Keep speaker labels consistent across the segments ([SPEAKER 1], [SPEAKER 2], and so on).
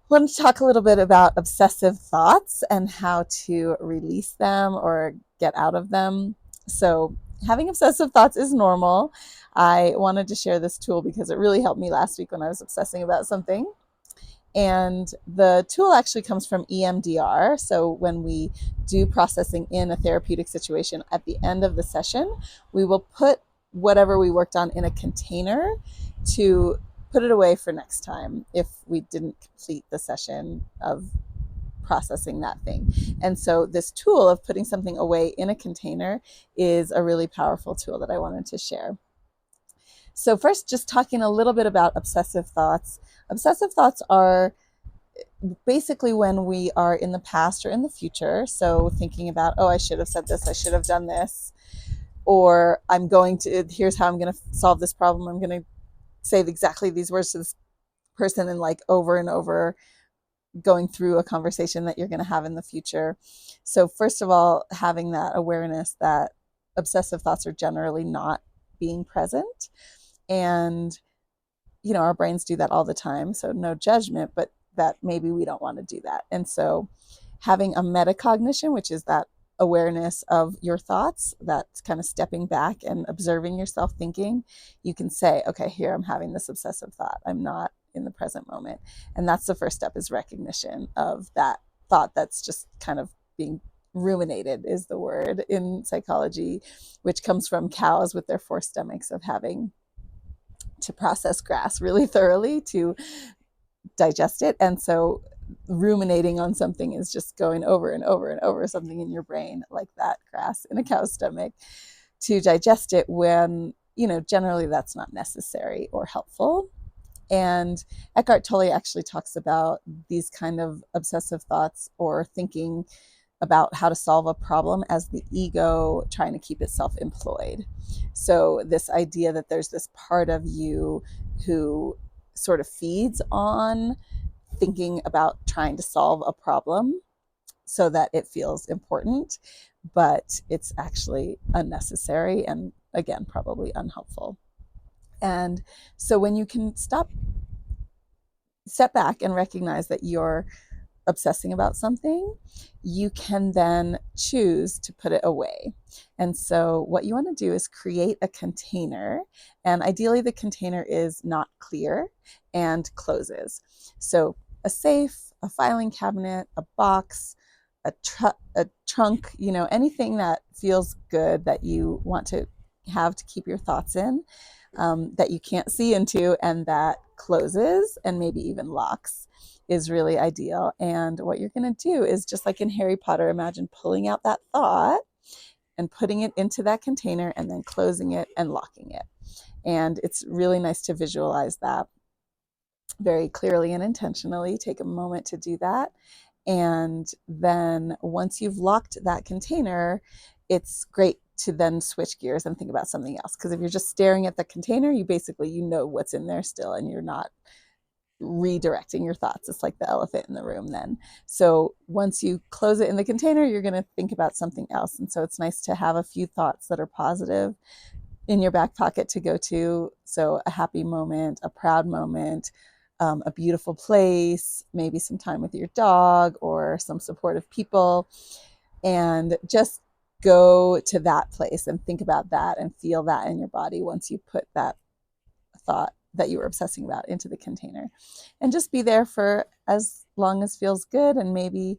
[SPEAKER 1] want to talk a little bit about obsessive thoughts and how to release them or get out of them. So, having obsessive thoughts is normal. I wanted to share this tool because it really helped me last week when I was obsessing about something. And the tool actually comes from EMDR. So, when we do processing in a therapeutic situation, at the end of the session, we will put whatever we worked on in a container to put it away for next time if we didn't complete the session of processing that thing. And so, this tool of putting something away in a container is a really powerful tool that I wanted to share. So, first, just talking a little bit about obsessive thoughts. Obsessive thoughts are basically when we are in the past or in the future. So, thinking about, oh, I should have said this, I should have done this, or here's how I'm going to solve this problem. I'm going to say exactly these words to this person, and like over and over going through a conversation that you're going to have in the future. So, first of all, having that awareness that obsessive thoughts are generally not being present. And, our brains do that all the time. So, no judgment, but that maybe we don't want to do that. And so, having a metacognition, which is that awareness of your thoughts, that's kind of stepping back and observing yourself thinking, you can say, okay, here I'm having this obsessive thought. I'm not in the present moment. And that's the first step, is recognition of that thought that's just kind of being ruminated, is the word in psychology, which comes from cows with their four stomachs, of having to process grass really thoroughly to digest it. And so ruminating on something is just going over and over and over something in your brain, like that grass in a cow's stomach, to digest it, when, generally that's not necessary or helpful. And Eckhart Tolle actually talks about these kind of obsessive thoughts or thinking about how to solve a problem as the ego trying to keep itself employed. So, this idea that there's this part of you who sort of feeds on thinking about trying to solve a problem so that it feels important, but it's actually unnecessary and, again, probably unhelpful. And so, when you can step back and recognize that you're obsessing about something, you can then choose to put it away. And so, what you want to do is create a container, and ideally, the container is not clear and closes. So, a safe, a filing cabinet, a box, a trunk, anything that feels good that you want to have to keep your thoughts in, that you can't see into, and that closes and maybe even locks, is really ideal. And what you're going to do is, just like in Harry Potter, imagine pulling out that thought and putting it into that container and then closing it and locking it. And it's really nice to visualize that very clearly and intentionally. Take a moment to do that. And then once you've locked that container, it's great to then switch gears and think about something else. Because if you're just staring at the container, you know what's in there still, and you're not redirecting your thoughts. It's like the elephant in the room then. So once you close it in the container, you're going to think about something else. And so it's nice to have a few thoughts that are positive in your back pocket to go to. So a happy moment, a proud moment, a beautiful place, maybe some time with your dog or some supportive people, and just go to that place and think about that and feel that in your body once you put that thought that you were obsessing about into the container. And just be there for as long as feels good, and maybe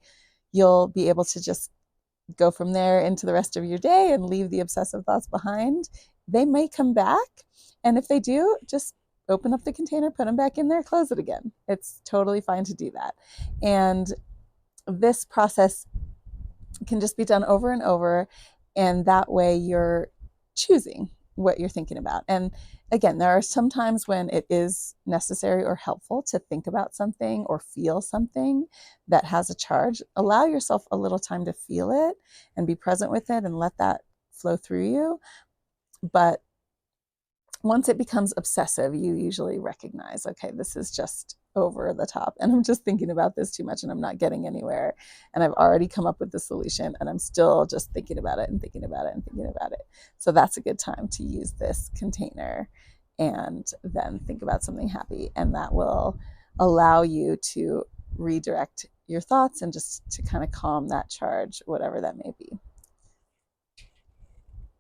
[SPEAKER 1] you'll be able to just go from there into the rest of your day and leave the obsessive thoughts behind. They may come back, and if they do, just open up the container, put them back in there, close it again. It's totally fine to do that. And this process can just be done over and over, and that way you're choosing what you're thinking about. And again, there are some times when it is necessary or helpful to think about something or feel something that has a charge. Allow yourself a little time to feel it and be present with it and let that flow through you. But once it becomes obsessive, you usually recognize, okay, this is just over the top, and I'm just thinking about this too much, and I'm not getting anywhere, and I've already come up with the solution, and I'm still just thinking about it and thinking about it and thinking about it. So that's a good time to use this container and then think about something happy, and that will allow you to redirect your thoughts and just to kind of calm that charge, whatever that may be.